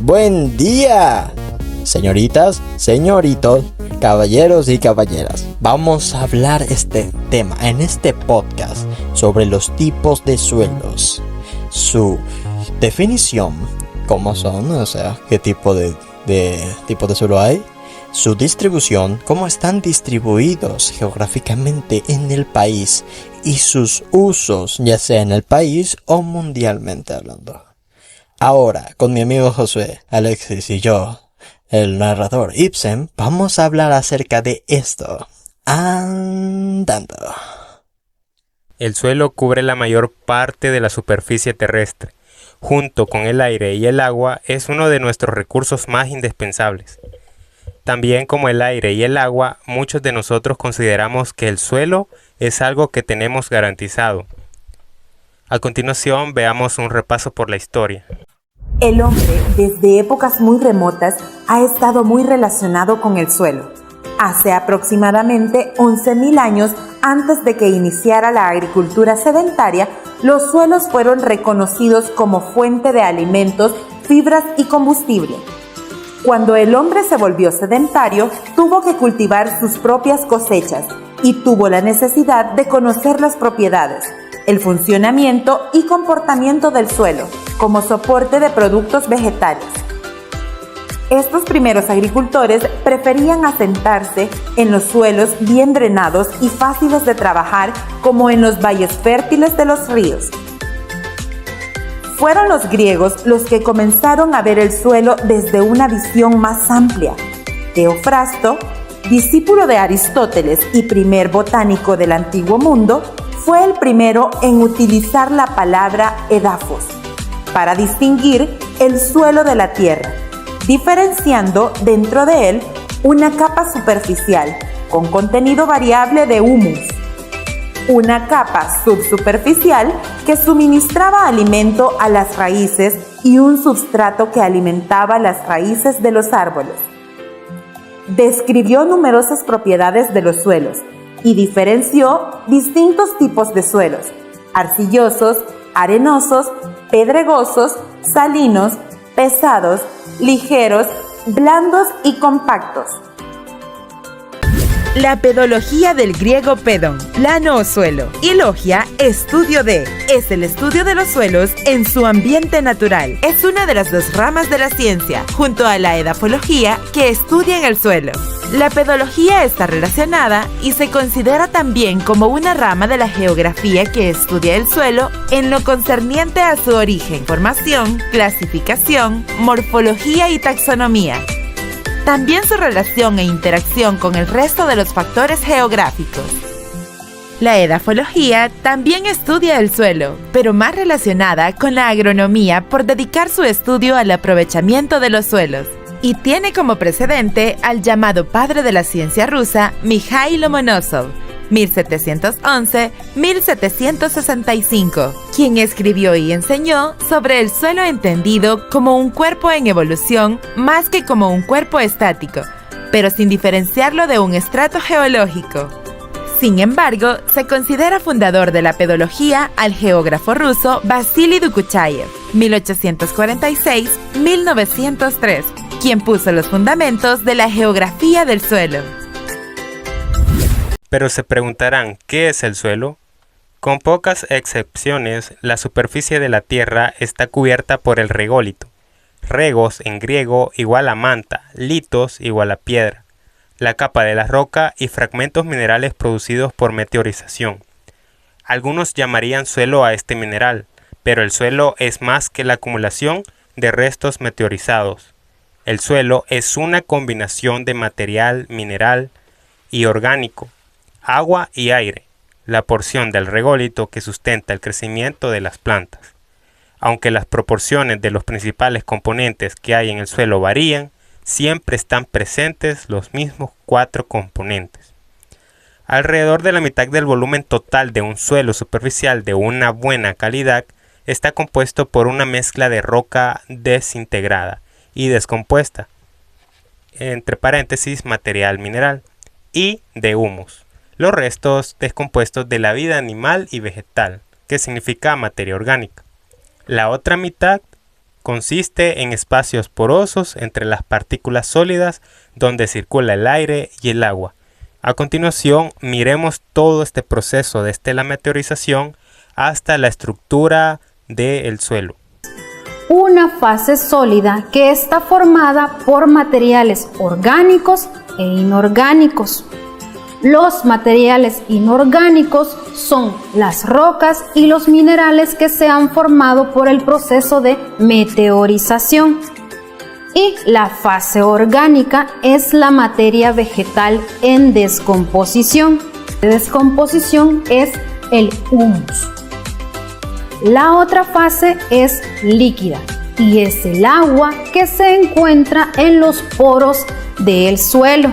Buen día, señoritas, señoritos, caballeros y caballeras. Vamos a hablar este tema en este podcast sobre los tipos de suelos, su definición, cómo son, o sea, qué tipo de tipos de suelo hay, su distribución, cómo están distribuidos geográficamente en el país y sus usos, ya sea en el país o mundialmente hablando. Ahora, con mi amigo Josué, Alexis y yo, el narrador Ibsen, vamos a hablar acerca de esto. Andando. El suelo cubre la mayor parte de la superficie terrestre. Junto con el aire y el agua, es uno de nuestros recursos más indispensables. También como el aire y el agua, muchos de nosotros consideramos que el suelo es algo que tenemos garantizado. A continuación, veamos un repaso por la historia. El hombre, desde épocas muy remotas, ha estado muy relacionado con el suelo. Hace aproximadamente 11.000 años antes de que iniciara la agricultura sedentaria, los suelos fueron reconocidos como fuente de alimentos, fibras y combustible. Cuando el hombre se volvió sedentario, tuvo que cultivar sus propias cosechas y tuvo la necesidad de conocer las propiedades, el funcionamiento y comportamiento del suelo como soporte de productos vegetales. Estos primeros agricultores preferían asentarse en los suelos bien drenados y fáciles de trabajar, como en los valles fértiles de los ríos. Fueron los griegos los que comenzaron a ver el suelo desde una visión más amplia. Teofrasto, discípulo de Aristóteles y primer botánico del Antiguo Mundo, fue el primero en utilizar la palabra edafos para distinguir el suelo de la tierra, diferenciando dentro de él una capa superficial con contenido variable de humus, una capa subsuperficial que suministraba alimento a las raíces y un substrato que alimentaba las raíces de los árboles. Describió numerosas propiedades de los suelos y diferenció distintos tipos de suelos: arcillosos, arenosos, pedregosos, salinos, pesados, ligeros, blandos y compactos. La pedología del griego pedon, plano o suelo, y logia, estudio de, es el estudio de los suelos en su ambiente natural. Es una de las dos ramas de la ciencia, junto a la edafología, que estudian el suelo. La pedología está relacionada y se considera también como una rama de la geografía que estudia el suelo en lo concerniente a su origen, formación, clasificación, morfología y taxonomía. También su relación e interacción con el resto de los factores geográficos. La edafología también estudia el suelo, pero más relacionada con la agronomía por dedicar su estudio al aprovechamiento de los suelos, y tiene como precedente al llamado padre de la ciencia rusa, Mikhail Lomonosov, 1711-1765, quien escribió y enseñó sobre el suelo entendido como un cuerpo en evolución más que como un cuerpo estático, pero sin diferenciarlo de un estrato geológico. Sin embargo, se considera fundador de la pedología al geógrafo ruso Vasily Dokuchayev, 1846-1903, quien puso los fundamentos de la geografía del suelo. Pero se preguntarán, ¿qué es el suelo? Con pocas excepciones, la superficie de la Tierra está cubierta por el rególito. Regos en griego igual a manta, litos igual a piedra, la capa de la roca y fragmentos minerales producidos por meteorización. Algunos llamarían suelo a este mineral, pero el suelo es más que la acumulación de restos meteorizados. El suelo es una combinación de material mineral y orgánico, agua y aire, la porción del rególito que sustenta el crecimiento de las plantas. Aunque las proporciones de los principales componentes que hay en el suelo varían, siempre están presentes los mismos 4 componentes. Alrededor de la mitad del volumen total de un suelo superficial de una buena calidad está compuesto por una mezcla de roca desintegrada y descompuesta, entre paréntesis material mineral, y de humus, los restos descompuestos de la vida animal y vegetal, que significa materia orgánica. La otra mitad consiste en espacios porosos entre las partículas sólidas donde circula el aire y el agua. A continuación, miremos todo este proceso desde la meteorización hasta la estructura del suelo. Una fase sólida que está formada por materiales orgánicos e inorgánicos. Los materiales inorgánicos son las rocas y los minerales que se han formado por el proceso de meteorización. Y la fase orgánica es la materia vegetal en descomposición. La descomposición es el humus. La otra fase es líquida y es el agua que se encuentra en los poros del suelo.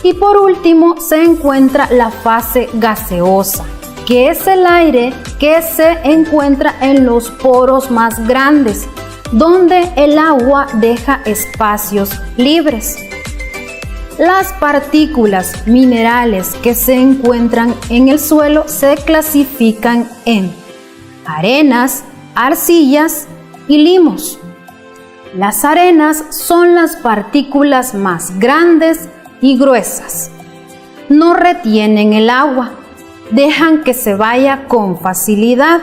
Y por último se encuentra la fase gaseosa, que es el aire que se encuentra en los poros más grandes, donde el agua deja espacios libres. Las partículas minerales que se encuentran en el suelo se clasifican en arenas, arcillas y limos. Las arenas son las partículas más grandes y gruesas. No retienen el agua, dejan que se vaya con facilidad.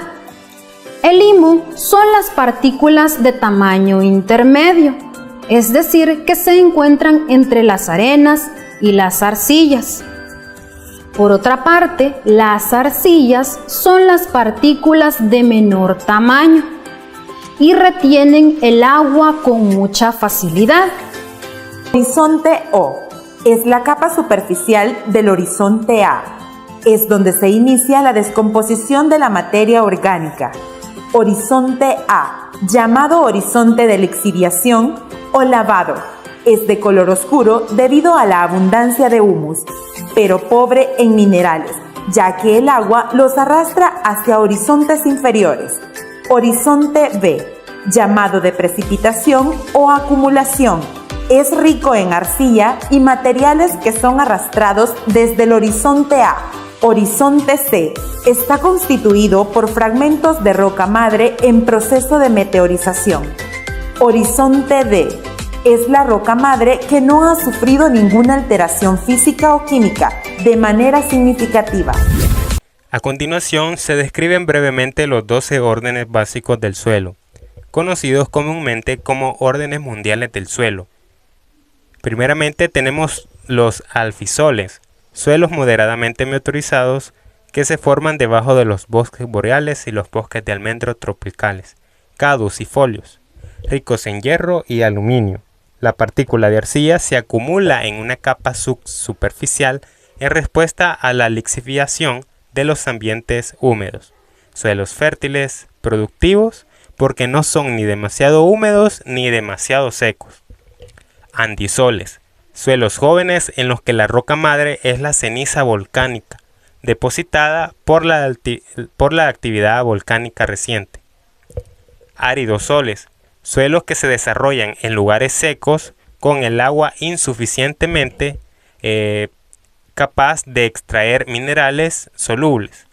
El limo son las partículas de tamaño intermedio, es decir, que se encuentran entre las arenas y las arcillas. Por otra parte, las arcillas son las partículas de menor tamaño y retienen el agua con mucha facilidad. Horizonte O es la capa superficial del horizonte A. Es donde se inicia la descomposición de la materia orgánica. Horizonte A, llamado horizonte de lixiviación o lavado, es de color oscuro debido a la abundancia de humus, pero pobre en minerales, ya que el agua los arrastra hacia horizontes inferiores. Horizonte B, llamado de precipitación o acumulación, es rico en arcilla y materiales que son arrastrados desde el horizonte A. Horizonte C está constituido por fragmentos de roca madre en proceso de meteorización. Horizonte D es la roca madre que no ha sufrido ninguna alteración física o química de manera significativa. A continuación se describen brevemente los 12 órdenes básicos del suelo, conocidos comúnmente como órdenes mundiales del suelo. Primeramente tenemos los alfisoles, suelos moderadamente meteorizados que se forman debajo de los bosques boreales y los bosques de almendro tropicales, caducifolios, ricos en hierro y aluminio. La partícula de arcilla se acumula en una capa subsuperficial en respuesta a la lixiviación de los ambientes húmedos. Suelos fértiles, productivos, porque no son ni demasiado húmedos ni demasiado secos. Andisoles, suelos jóvenes en los que la roca madre es la ceniza volcánica, depositada por la actividad volcánica reciente. Aridosoles, suelos que se desarrollan en lugares secos con el agua insuficientemente capaz de extraer minerales solubles.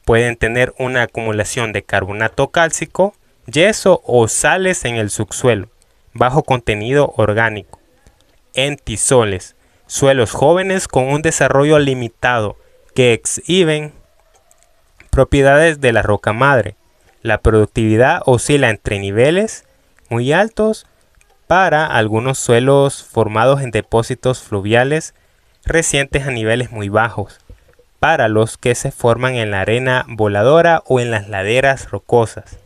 Pueden tener una acumulación de carbonato cálcico, yeso o sales en el subsuelo, bajo contenido orgánico. Entisoles, suelos jóvenes con un desarrollo limitado que exhiben propiedades de la roca madre. La productividad oscila entre niveles muy altos para algunos suelos formados en depósitos fluviales recientes a niveles muy bajos, para los que se forman en la arena voladora o en las laderas rocosas.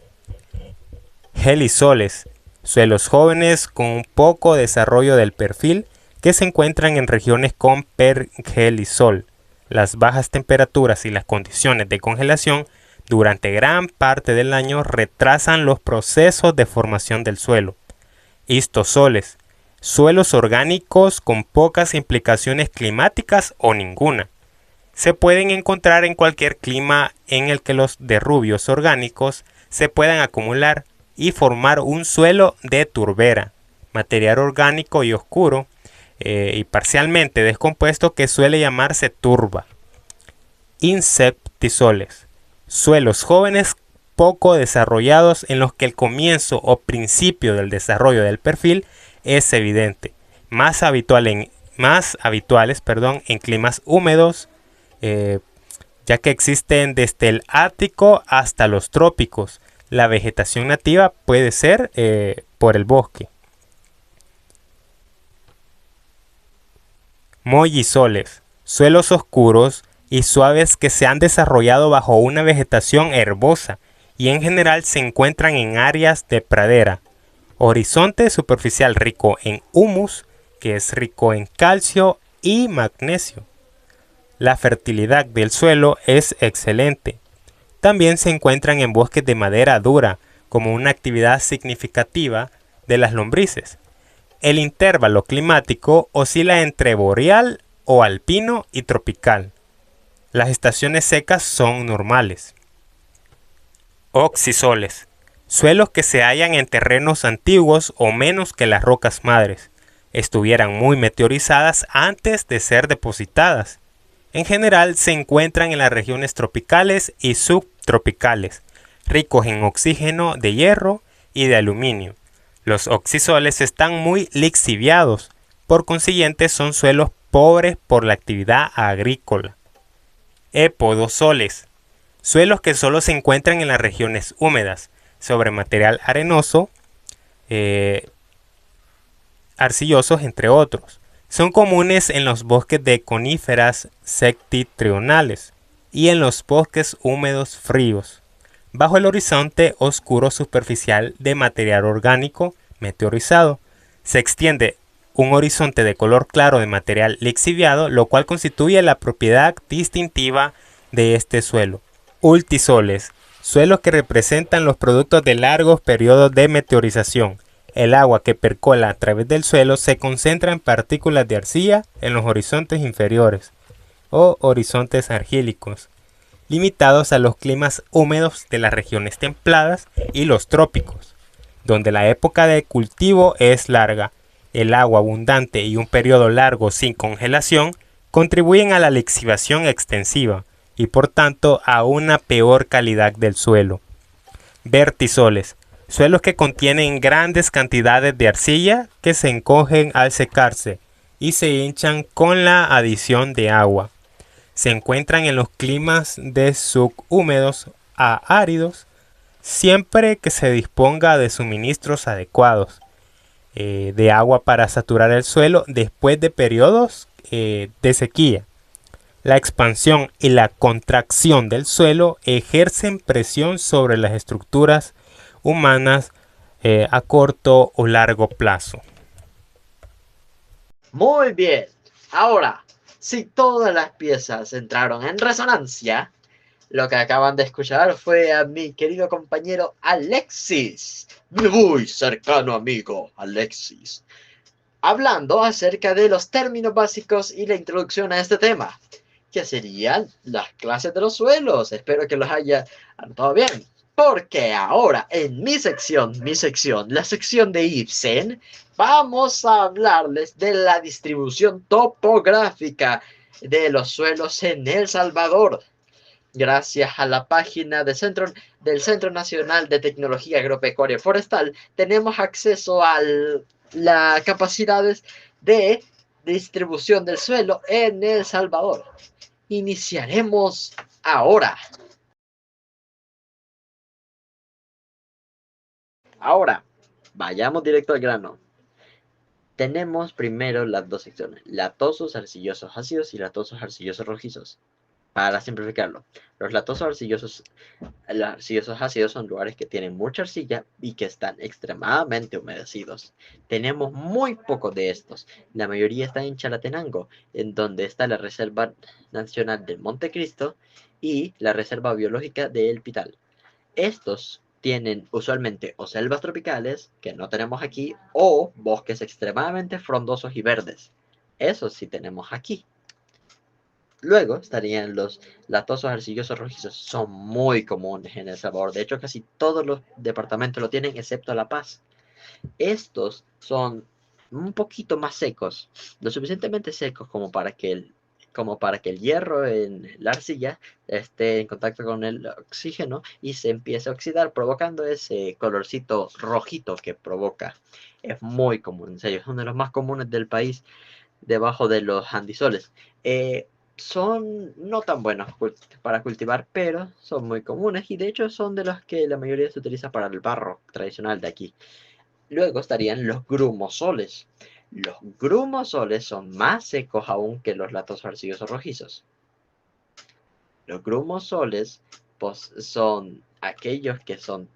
Gelisoles, suelos jóvenes con un poco desarrollo del perfil que se encuentran en regiones con pergelisol. Las bajas temperaturas y las condiciones de congelación durante gran parte del año retrasan los procesos de formación del suelo. Histosoles, suelos orgánicos con pocas implicaciones climáticas o ninguna. Se pueden encontrar en cualquier clima en el que los derrubios orgánicos se puedan acumular y formar un suelo de turbera, material orgánico y oscuro y parcialmente descompuesto que suele llamarse turba. Insectisoles, suelos jóvenes poco desarrollados en los que el comienzo o principio del desarrollo del perfil es evidente, más habituales en climas húmedos, ya que existen desde el Ártico hasta los trópicos. La vegetación nativa puede ser por el bosque. Mollisoles, suelos oscuros y suaves que se han desarrollado bajo una vegetación herbosa y en general se encuentran en áreas de pradera. Horizonte superficial rico en humus, que es rico en calcio y magnesio. La fertilidad del suelo es excelente. También se encuentran en bosques de madera dura como una actividad significativa de las lombrices. El intervalo climático oscila entre boreal o alpino y tropical. Las estaciones secas son normales. Oxisoles, suelos que se hallan en terrenos antiguos o menos que las rocas madres estuvieran muy meteorizadas antes de ser depositadas. En general se encuentran en las regiones tropicales y subtropicales, ricos en oxígeno de hierro y de aluminio. Los oxisoles están muy lixiviados, por consiguiente son suelos pobres por la actividad agrícola. Epodosoles, suelos que solo se encuentran en las regiones húmedas, sobre material arenoso, arcillosos entre otros. Son comunes en los bosques de coníferas septentrionales y en los bosques húmedos fríos. Bajo el horizonte oscuro superficial de material orgánico meteorizado, se extiende un horizonte de color claro de material lixiviado, lo cual constituye la propiedad distintiva de este suelo. Ultisoles, suelos que representan los productos de largos periodos de meteorización. El agua que percola a través del suelo se concentra en partículas de arcilla en los horizontes inferiores o horizontes argílicos, limitados a los climas húmedos de las regiones templadas y los trópicos, donde la época de cultivo es larga. El agua abundante y un periodo largo sin congelación contribuyen a la lixiviación extensiva y por tanto a una peor calidad del suelo. Vertisoles, suelos que contienen grandes cantidades de arcilla que se encogen al secarse y se hinchan con la adición de agua. Se encuentran en los climas de subhúmedos a áridos, siempre que se disponga de suministros adecuados de agua para saturar el suelo después de periodos de sequía. La expansión y la contracción del suelo ejercen presión sobre las estructuras humanas a corto o largo plazo. Muy bien. Ahora, si todas las piezas entraron en resonancia, lo que acaban de escuchar fue a mi querido compañero Alexis, mi muy cercano amigo Alexis, hablando acerca de los términos básicos y la introducción a este tema, que serían las clases de los suelos. Espero que los haya anotado bien, porque ahora en mi sección, la sección de Ibsen, vamos a hablarles de la distribución topográfica de los suelos en El Salvador. Gracias a la página del Centro Nacional de Tecnología Agropecuaria y Forestal, tenemos acceso a las capacidades de distribución del suelo en El Salvador. Iniciaremos ahora. Ahora, vayamos directo al grano. Tenemos primero las dos secciones, latosos arcillosos ácidos y latosos arcillosos rojizos. Para simplificarlo, los latosos arcillosos ácidos son lugares que tienen mucha arcilla y que están extremadamente humedecidos. Tenemos muy pocos de estos. La mayoría está en Chalatenango, en donde está la Reserva Nacional del Monte Cristo y la Reserva Biológica de El Pital. Estos tienen usualmente o selvas tropicales, que no tenemos aquí, o bosques extremadamente frondosos y verdes. Esos sí tenemos aquí. Luego estarían los latosos arcillosos rojizos. Son muy comunes en El Salvador. De hecho, casi todos los departamentos lo tienen, excepto La Paz. Estos son un poquito más secos, lo suficientemente secos como para que como para que el hierro en la arcilla esté en contacto con el oxígeno y se empiece a oxidar, provocando ese colorcito rojito que provoca. Es muy común, en serio, es uno de los más comunes del país, debajo de los andisoles. Son no tan buenos para cultivar, pero son muy comunes y de hecho son de los que la mayoría se utiliza para el barro tradicional de aquí. Luego estarían los grumosoles. Los grumosoles son más secos aún que los latos arcillosos rojizos. Los grumosoles pues, son aquellos que son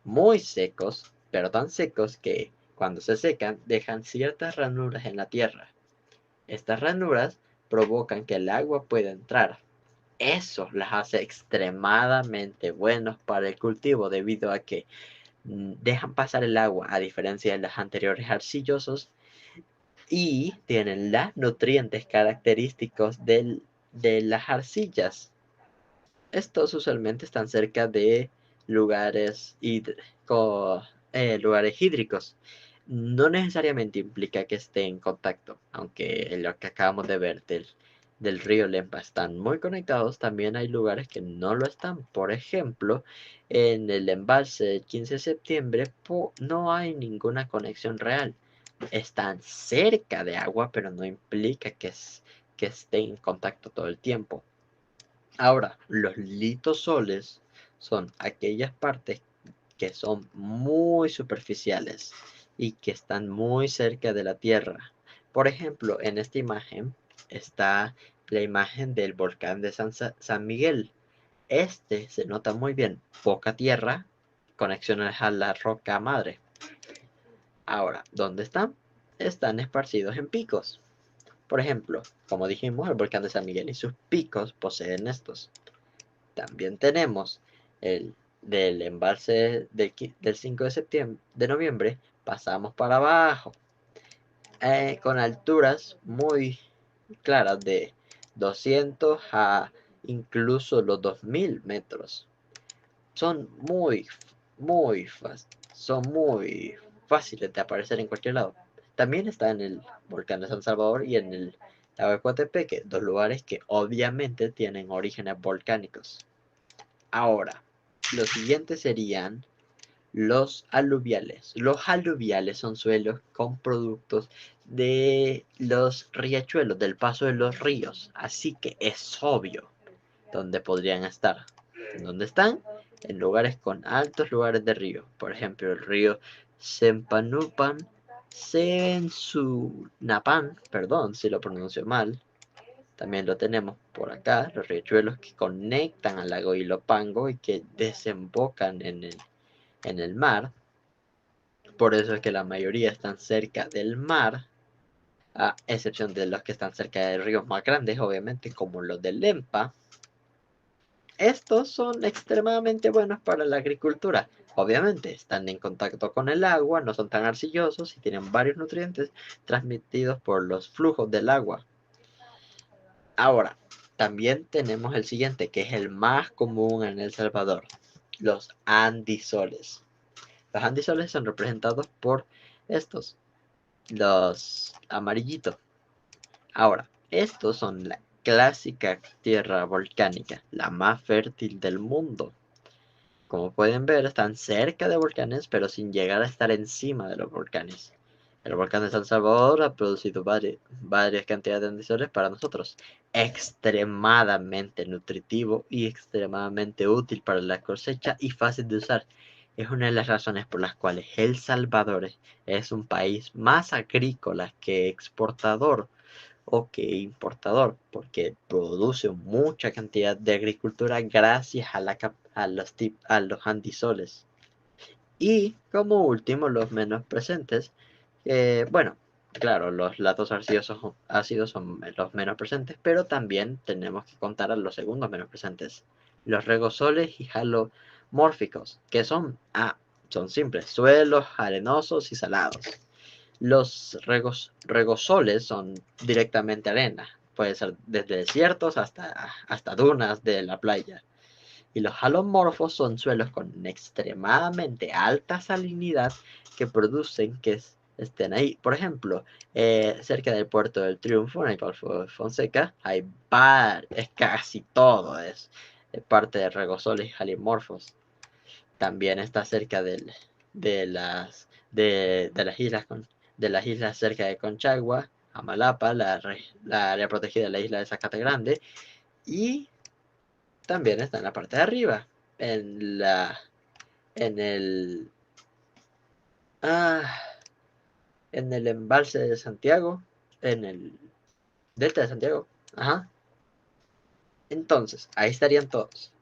muy secos, pero tan secos que cuando se secan dejan ciertas ranuras en la tierra. Estas ranuras provocan que el agua pueda entrar. Eso las hace extremadamente buenos para el cultivo debido a que dejan pasar el agua a diferencia de los anteriores arcillosos y tienen los nutrientes característicos de las arcillas. Estos usualmente están cerca de lugares hídricos. No necesariamente implica que esté en contacto, aunque lo que acabamos de ver del río Lempa están muy conectados, también hay lugares que no lo están. Por ejemplo, en el embalse del 15 de septiembre no hay ninguna conexión real. Están cerca de agua, pero no implica que esté en contacto todo el tiempo. Ahora, los litosoles son aquellas partes que son muy superficiales y que están muy cerca de la tierra. Por ejemplo, en esta imagen está la imagen del volcán de San Miguel. Este se nota muy bien, poca tierra, conexiones a la roca madre. Ahora, ¿dónde están? Están esparcidos en picos. Por ejemplo, como dijimos, el volcán de San Miguel y sus picos poseen estos. También tenemos el del embalse del 5 de noviembre, pasamos para abajo, con alturas muy claras de 200 a incluso los 2000 metros. Son muy fáciles de aparecer en cualquier lado. También está en el volcán de San Salvador y en el lago de Coatepeque, dos lugares que obviamente tienen orígenes volcánicos. Ahora, los siguientes serían los aluviales. Los aluviales son suelos con productos de los riachuelos, del paso de los ríos. Así que es obvio dónde podrían estar. ¿Dónde están? En lugares con altos lugares de río. Por ejemplo, el río Sempanupan, Sensunapan, perdón si lo pronuncio mal. También lo tenemos por acá, los riachuelos que conectan al lago Ilopango y que desembocan en el mar. Por eso es que la mayoría están cerca del mar, a excepción de los que están cerca de ríos más grandes, obviamente, como los de Lempa. Estos son extremadamente buenos para la agricultura. Obviamente, están en contacto con el agua, no son tan arcillosos y tienen varios nutrientes transmitidos por los flujos del agua. Ahora, también tenemos el siguiente, que es el más común en El Salvador, los andisoles. Los andisoles son representados por estos, los amarillitos. Ahora, estos son la clásica tierra volcánica, la más fértil del mundo. Como pueden ver, están cerca de volcanes, pero sin llegar a estar encima de los volcanes. El volcán de San Salvador ha producido varias cantidades de andisoles para nosotros. Extremadamente nutritivo y extremadamente útil para la cosecha y fácil de usar. Es una de las razones por las cuales El Salvador es un país más agrícola que exportador o que importador, porque produce mucha cantidad de agricultura gracias a los andisoles. Y como último, los menos presentes, bueno, claro, los latos ácidos son los menos presentes, pero también tenemos que contar a los segundos menos presentes, los regosoles y halomórficos, que son simples, suelos arenosos y salados. Los regosoles son directamente arena, puede ser desde desiertos hasta dunas de la playa. Y los halomorfos son suelos con extremadamente alta salinidad que producen que estén ahí. Por ejemplo, cerca del puerto del Triunfo, en el Golfo de Fonseca, es casi todo, es parte de regosoles y halimorfos. También está cerca de las islas cerca de Conchagua, Amalapa, la área protegida de la isla de Zacate Grande, y también está en la parte de arriba, en el, ah, en el embalse de Santiago, en el delta de Santiago. Ajá. Entonces, ahí estarían todos.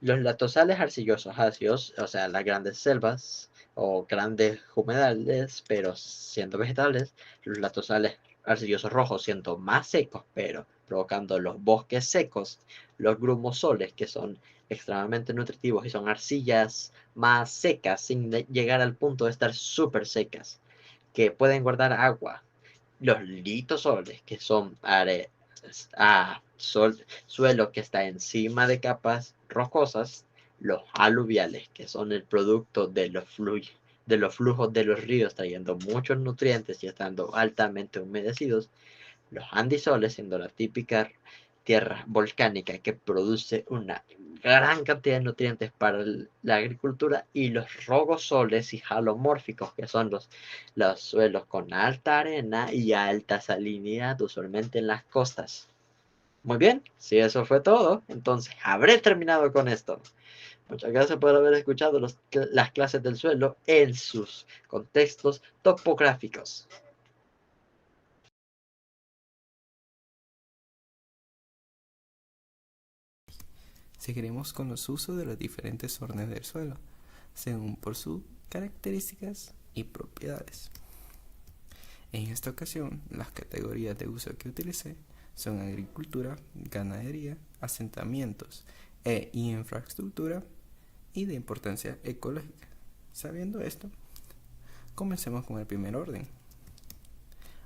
Los latosales arcillosos ácidos, o sea, las grandes selvas o grandes humedales, pero siendo vegetales. Los latosales arcillosos rojos siendo más secos, pero provocando los bosques secos. Los grumosoles, que son extremadamente nutritivos y son arcillas más secas, sin llegar al punto de estar súper secas, que pueden guardar agua. Los litosoles, que son suelo que está encima de capas rocosas. Los aluviales, que son el producto de los flujos de los ríos trayendo muchos nutrientes y estando altamente humedecidos. Los andisoles, siendo la típica tierra volcánica que produce una gran cantidad de nutrientes para la agricultura. Y los rogosoles y halomórficos, que son los suelos con alta arena y alta salinidad, usualmente en las costas. Muy bien, si eso fue todo, entonces habré terminado con esto. Muchas gracias por haber escuchado las clases del suelo en sus contextos topográficos. Seguiremos con los usos de los diferentes órdenes del suelo, según por sus características y propiedades. En esta ocasión, las categorías de uso que utilicé son agricultura, ganadería, asentamientos e infraestructura y de importancia ecológica. Sabiendo esto, comencemos con el primer orden.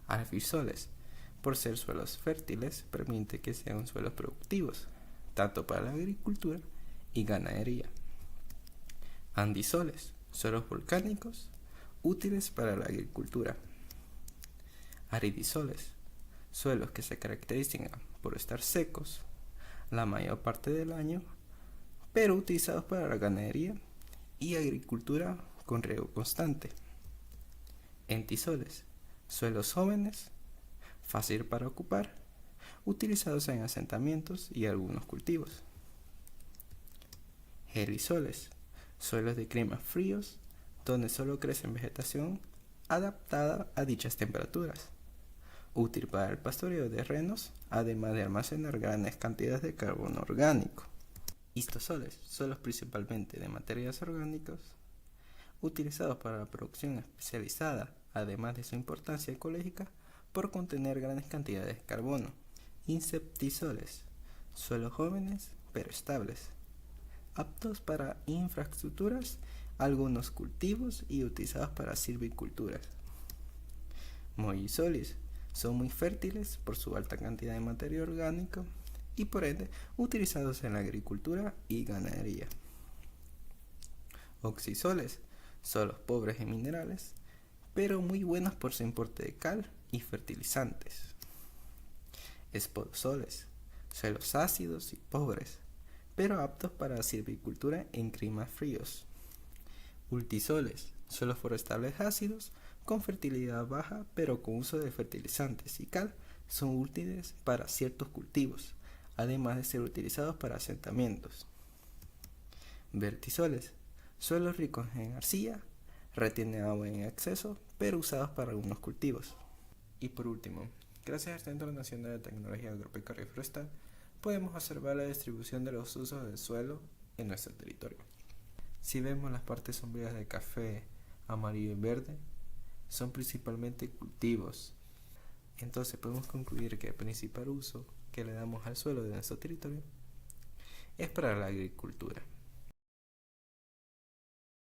Arcisoles, por ser suelos fértiles, permite que sean suelos productivos, tanto para la agricultura y ganadería. Andisoles, suelos volcánicos, útiles para la agricultura. Aridisoles, suelos que se caracterizan por estar secos la mayor parte del año, pero utilizados para la ganadería y agricultura con riego constante. Entisoles, suelos jóvenes, fácil para ocupar, utilizados en asentamientos y algunos cultivos. Gelisoles, suelos de climas fríos, donde solo crece vegetación adaptada a dichas temperaturas, útil para el pastoreo de renos, además de almacenar grandes cantidades de carbono orgánico. Histosoles, suelos principalmente de materiales orgánicos, utilizados para la producción especializada, además de su importancia ecológica por contener grandes cantidades de carbono. Insectisoles, suelos jóvenes pero estables, aptos para infraestructuras, algunos cultivos y utilizados para silviculturas. Mollisoles, son muy fértiles por su alta cantidad de materia orgánica y por ende utilizados en la agricultura y ganadería. Oxisoles, suelos pobres en minerales, pero muy buenos por su importe de cal y fertilizantes. Espodosoles, suelos ácidos y pobres, pero aptos para la silvicultura en climas fríos. Ultisoles, suelos forestales ácidos con fertilidad baja, pero con uso de fertilizantes y cal, son útiles para ciertos cultivos, además de ser utilizados para asentamientos. Vertisoles, suelos ricos en arcilla, retienen agua en exceso, pero usados para algunos cultivos. Y por último, gracias al Centro Nacional de Tecnología Agropecuaria y Forestal, podemos observar la distribución de los usos del suelo en nuestro territorio. Si vemos las partes sombrías de café, amarillo y verde, son principalmente cultivos. Entonces podemos concluir que el principal uso que le damos al suelo de nuestro territorio es para la agricultura.